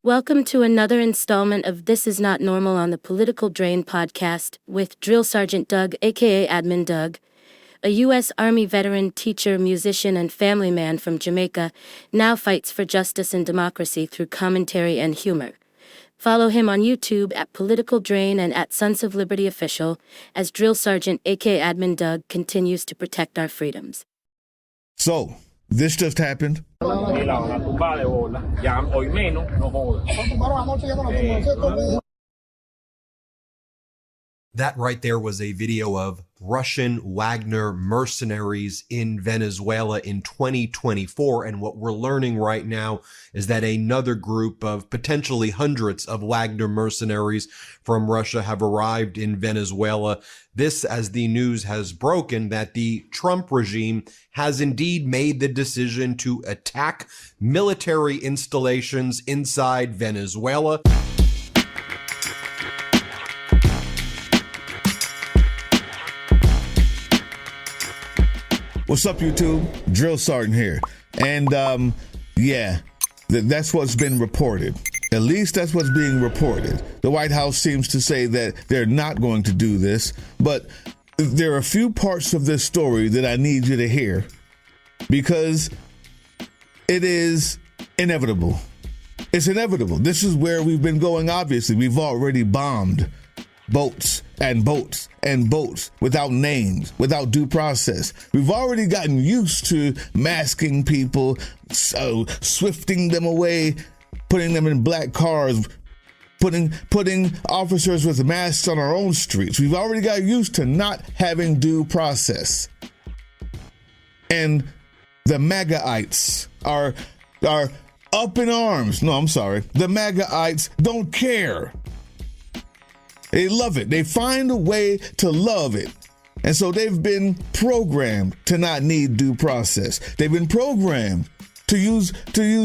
Welcome to another installment of This Is Not Normal on the Political Drain podcast with Drill Sergeant Doug, aka Admin Doug, a U.S. Army veteran, teacher, musician, and family man from Jamaica, now fights for justice and democracy through commentary and humor. Follow him on YouTube at Political Drain and at Sons of Liberty Official as Drill Sergeant, aka Admin Doug, continues to protect our freedoms. So, this just happened. That right there was a video of Russian Wagner mercenaries in Venezuela in 2024. And what we're learning right now is that another group of potentially hundreds of Wagner mercenaries from Russia have arrived in Venezuela. This, as the news has broken, that the Trump regime has indeed made the decision to attack military installations inside Venezuela. What's up, YouTube? Drill Sergeant here. And, that's what's been reported. At least that's what's being reported. The White House seems to say that they're not going to do this, but there are a few parts of this story that I need you to hear because it is inevitable. It's inevitable. This is where we've been going, obviously. We've already bombed boats and boats and boats without names, without due process. We've already gotten used to masking people, swifting them away, putting them in black cars, putting officers with masks on our own streets. We've already got used to not having due process. And the MAGAites are up in arms. No, I'm sorry. The MAGAites don't care. They love it. They find a way to love it. And so they've been programmed to not need due process. They've been programmed to use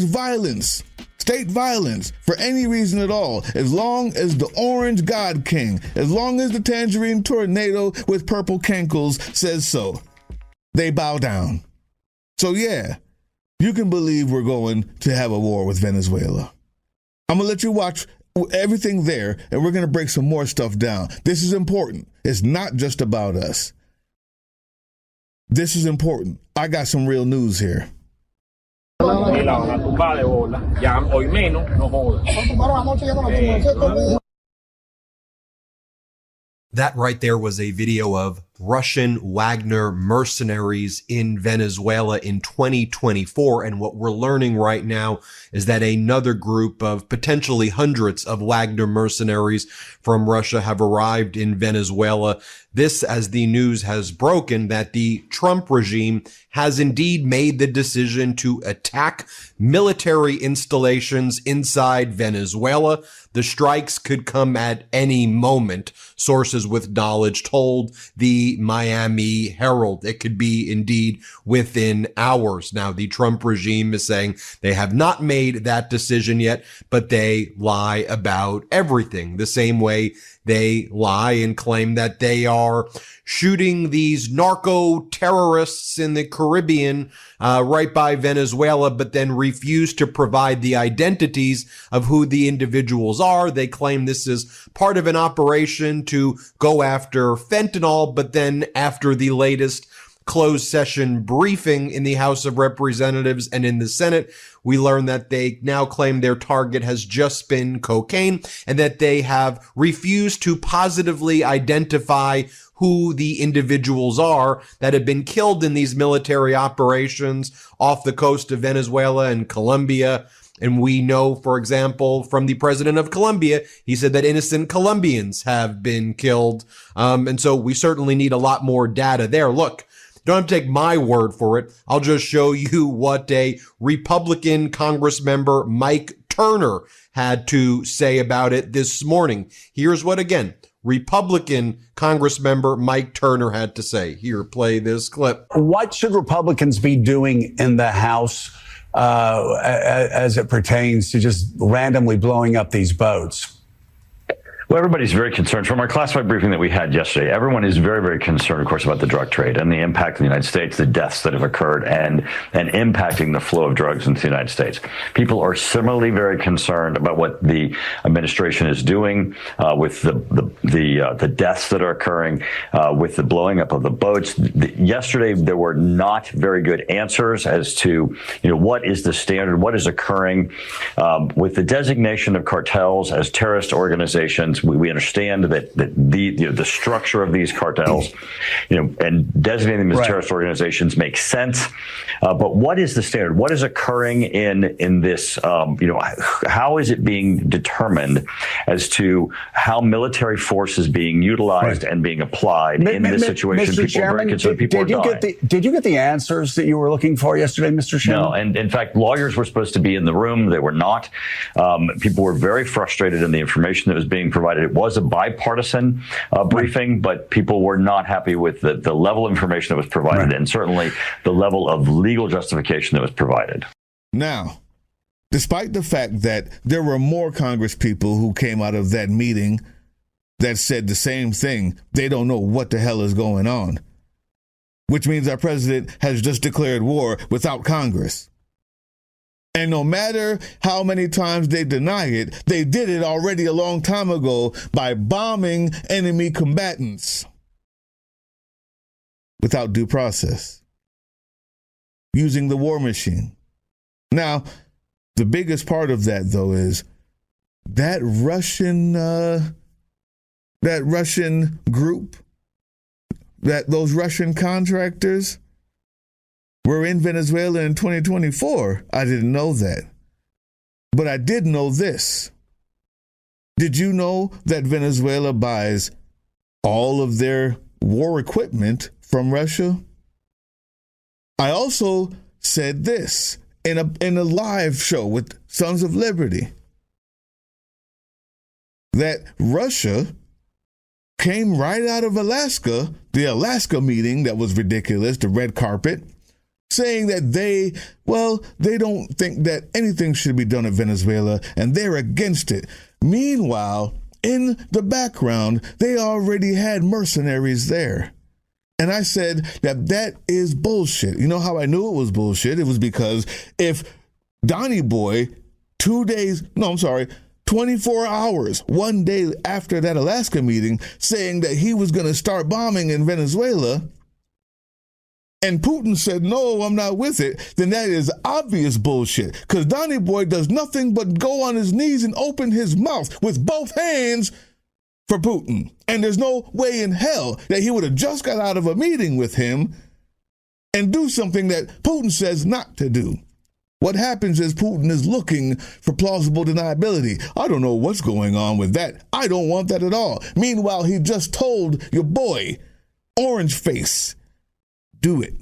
violence, state violence, for any reason at all. As long as the orange God King, as long as the tangerine tornado with purple cankles says so, they bow down. So yeah, you can believe we're going to have a war with Venezuela. I'm going to let you watch everything there, and we're going to break some more stuff down. This is important. It's not just about us. This is important. I got some real news here. That right there was a video of Russian Wagner mercenaries in Venezuela in 2024. And what we're learning right now is that another group of potentially hundreds of Wagner mercenaries from Russia have arrived in Venezuela. This, as the news has broken, that the Trump regime has indeed made the decision to attack military installations inside Venezuela. The strikes could come at any moment, sources with knowledge told the Miami Herald. It could be indeed within hours. Now, the Trump regime is saying they have not made that decision yet, but they lie about everything. The same way they lie and claim that they are shooting these narco terrorists in the Caribbean right by Venezuela, but then refuse to provide the identities of who the individuals are. They claim this is part of an operation to go after fentanyl, but then after the latest closed session briefing in the House of Representatives and in the Senate, we learn that they now claim their target has just been cocaine and that they have refused to positively identify who the individuals are that have been killed in these military operations off the coast of Venezuela and Colombia. And we know, for example, from the president of Colombia, he said that innocent Colombians have been killed. And so we certainly need a lot more data there. Look, don't have to take my word for it. I'll just show you what a Republican Congressmember Mike Turner had to say about it this morning. Here's what, again, Republican Congressmember Mike Turner had to say. Here, play this clip. What should Republicans be doing in the House as it pertains to just randomly blowing up these boats? Well, everybody's very concerned. From our classified briefing that we had yesterday, everyone is very, very concerned, of course, about the drug trade and the impact in the United States, the deaths that have occurred, and impacting the flow of drugs into the United States. People are similarly very concerned about what the administration is doing with the deaths that are occurring, with the blowing up of the boats. Yesterday, there were not very good answers as to what is the standard, what is occurring with the designation of cartels as terrorist organizations. We understand that the structure of these cartels, and designating them as terrorist organizations makes sense. But what is the standard? What is occurring in this? How is it being determined as to how military force is being utilized and being applied in this situation? Mr. Chairman, did you get the answers that you were looking for yesterday, Mr. Chairman? No, and in fact, lawyers were supposed to be in the room. They were not. People were very frustrated in the information that was being provided. It was a bipartisan briefing, but people were not happy with the level of information that was provided, and certainly the level of legal justification that was provided. Now, despite the fact that there were more Congress people who came out of that meeting that said the same thing, they don't know what the hell is going on, which means our president has just declared war without Congress. And no matter how many times they deny it, they did it already a long time ago by bombing enemy combatants without due process, using the war machine. Now, the biggest part of that, though, is that Russian group, those Russian contractors were in Venezuela in 2024. I didn't know that. But I did know this. Did you know that Venezuela buys all of their war equipment from Russia? I also said this in a live show with Sons of Liberty, that Russia came right out of Alaska, the Alaska meeting that was ridiculous, the red carpet, saying that they don't think that anything should be done in Venezuela and they're against it. Meanwhile, in the background, they already had mercenaries there. And I said that is bullshit. You know how I knew it was bullshit? It was because if Donnie Boy, 24 hours, one day after that Alaska meeting, saying that he was going to start bombing in Venezuela, and Putin said, no, I'm not with it, then that is obvious bullshit. Because Donnie Boy does nothing but go on his knees and open his mouth with both hands for Putin. And there's no way in hell that he would have just got out of a meeting with him and do something that Putin says not to do. What happens is Putin is looking for plausible deniability. I don't know what's going on with that. I don't want that at all. Meanwhile, he just told your boy, Orange Face, do it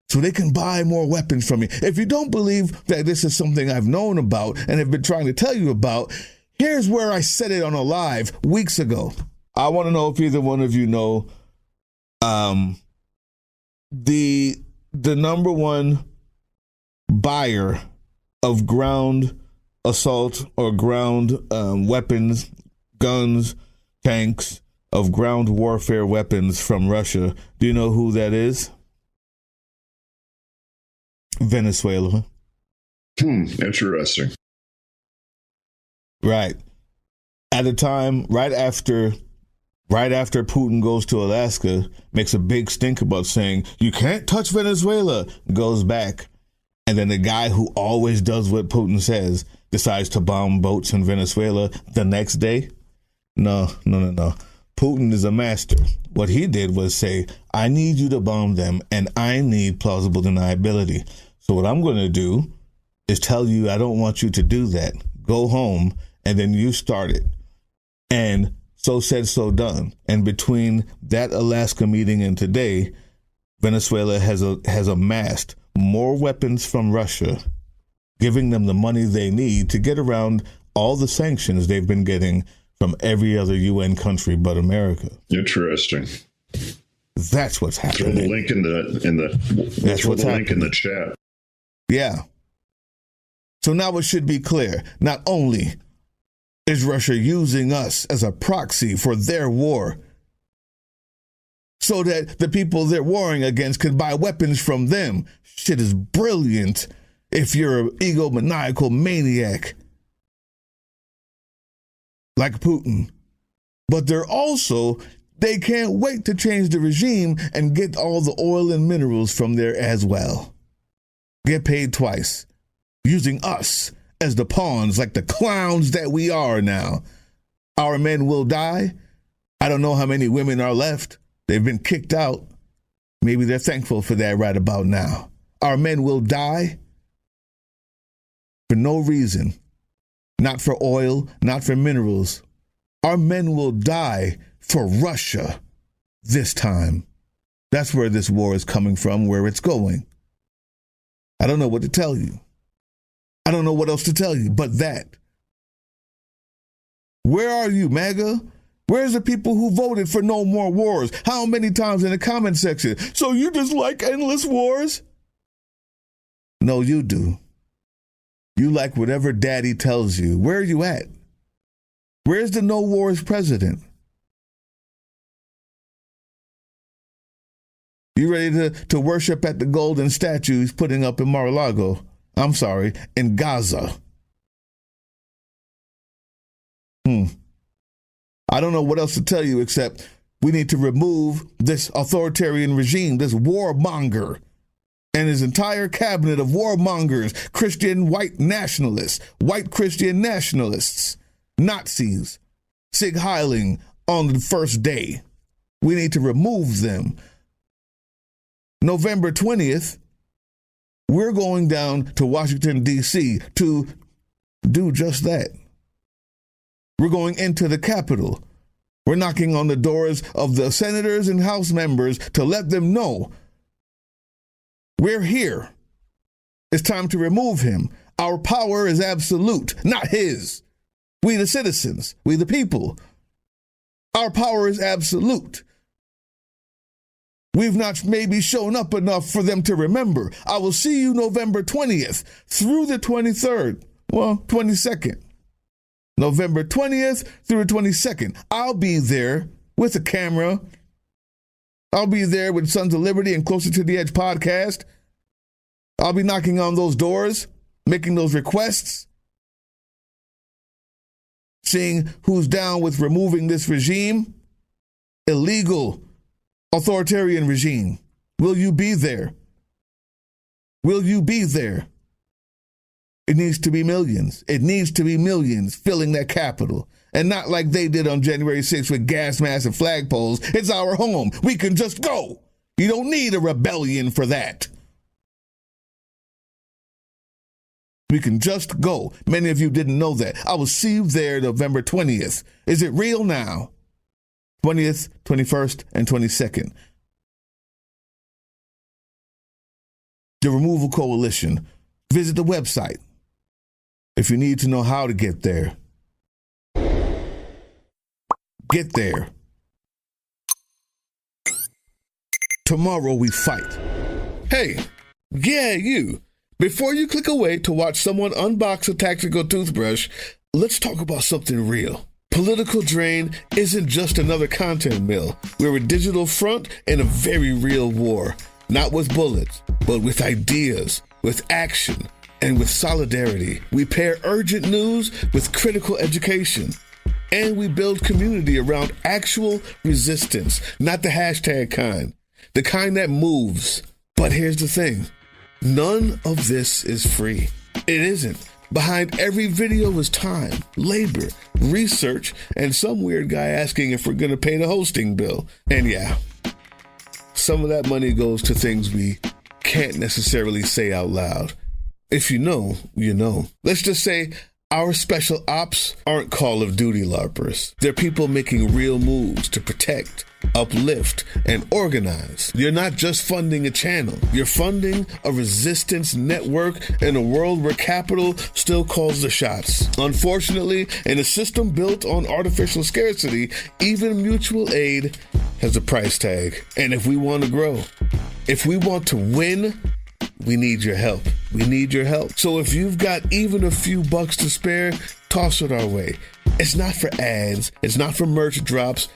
so they can buy more weapons from me. If you don't believe that this is something I've known about and have been trying to tell you about, here's where I said it on a live weeks ago. I want to know if either one of you know the number one buyer of ground assault or ground weapons, guns, tanks, of ground warfare weapons from Russia. Do you know who that is? Venezuela. Interesting. Right. At a time, right after Putin goes to Alaska, makes a big stink about saying, you can't touch Venezuela, goes back. And then the guy who always does what Putin says decides to bomb boats in Venezuela the next day. No. Putin is a master. What he did was say, I need you to bomb them and I need plausible deniability. So what I'm going to do is tell you I don't want you to do that. Go home and then you start it. And so said, so done. And between that Alaska meeting and today, Venezuela has amassed more weapons from Russia, giving them the money they need to get around all the sanctions they've been getting from every other UN country but America. Interesting. That's what's happening. Throw the link in the chat. Yeah. So now it should be clear. Not only Is Russia using us as a proxy for their war so that the people they're warring against can buy weapons from them? Shit is brilliant if you're an egomaniacal maniac like Putin. But they can't wait to change the regime and get all the oil and minerals from there as well. Get paid twice, using us as the pawns like the clowns that we are now. Our men will die. I don't know how many women are left. They've been kicked out. Maybe they're thankful for that right about now. Our men will die for no reason. Not for oil, not for minerals. Our men will die for Russia this time. That's where this war is coming from, where it's going. I don't know what to tell you. I don't know what else to tell you but that. Where are you, MAGA? Where's the people who voted for no more wars? How many times in the comment section? So you just like endless wars? No, you do. You like whatever daddy tells you. Where are you at? Where's the no wars president? You ready to worship at the golden statue he's putting up in Mar-a-Lago? I'm sorry, in Gaza. I don't know what else to tell you except we need to remove this authoritarian regime, this warmonger, and his entire cabinet of warmongers, Christian white nationalists, white Christian nationalists, Nazis, Sig Heiling on the first day. We need to remove them. November 20th, we're going down to Washington, D.C. to do just that. We're going into the Capitol. We're knocking on the doors of the senators and House members to let them know we're here. It's time to remove him. Our power is absolute, not his. We the citizens, we the people. Our power is absolute. We've not maybe shown up enough for them to remember. I will see you November 20th through the 23rd. Well, 22nd. November 20th through the 22nd. I'll be there with a camera. I'll be there with Sons of Liberty and Closer to the Edge podcast. I'll be knocking on those doors, making those requests, seeing who's down with removing this regime, illegal, authoritarian regime. Will you be there? Will you be there? It needs to be millions. It needs to be millions filling that Capitol. And not like they did on January 6th with gas masks and flagpoles. It's our home. We can just go. You don't need a rebellion for that. We can just go. Many of you didn't know that. I will see you there November 20th. Is it real now? 20th, 21st, and 22nd. The Removal Coalition. Visit the website if you need to know how to get there. Get there. Tomorrow we fight. Hey, yeah, you. Before you click away to watch someone unbox a tactical toothbrush, let's talk about something real. Political Drain isn't just another content mill. We're a digital front in a very real war. Not with bullets, but with ideas, with action, and with solidarity. We pair urgent news with critical education. And we build community around actual resistance, not the hashtag kind. The kind that moves. But here's the thing. None of this is free. It isn't. Behind every video is time, labor, research, and some weird guy asking if we're going to pay the hosting bill. And yeah, some of that money goes to things we can't necessarily say out loud. If you know, you know. Let's just say our special ops aren't Call of Duty LARPers. They're people making real moves to protect, uplift, and organize. You're not just funding a channel. You're funding a resistance network in a world where capital still calls the shots. Unfortunately, in a system built on artificial scarcity, even mutual aid has a price tag. And if we want to grow, if we want to win, we need your help. We need your help. So if you've got even a few bucks to spare, toss it our way. It's not for ads, it's not for merch drops,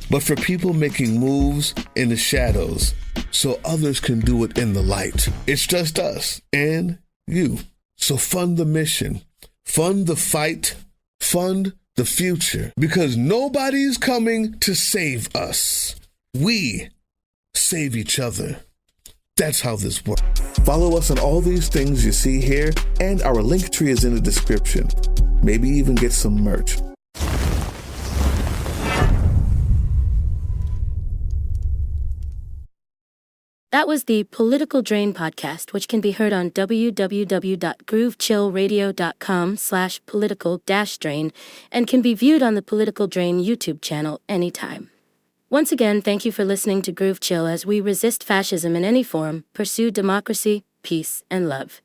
but for people making moves in the shadows so others can do it in the light. It's just us and you. So fund the mission, fund the fight, fund the future, because nobody's coming to save us. We save each other. That's how this works. Follow us on all these things you see here, and our link tree is in the description. Maybe even get some merch. That was the Political Drain podcast, which can be heard on www.groovechillradio.com/political-drain and can be viewed on the Political Drain YouTube channel anytime. Once again, thank you for listening to Groove Chill as we resist fascism in any form, pursue democracy, peace, and love.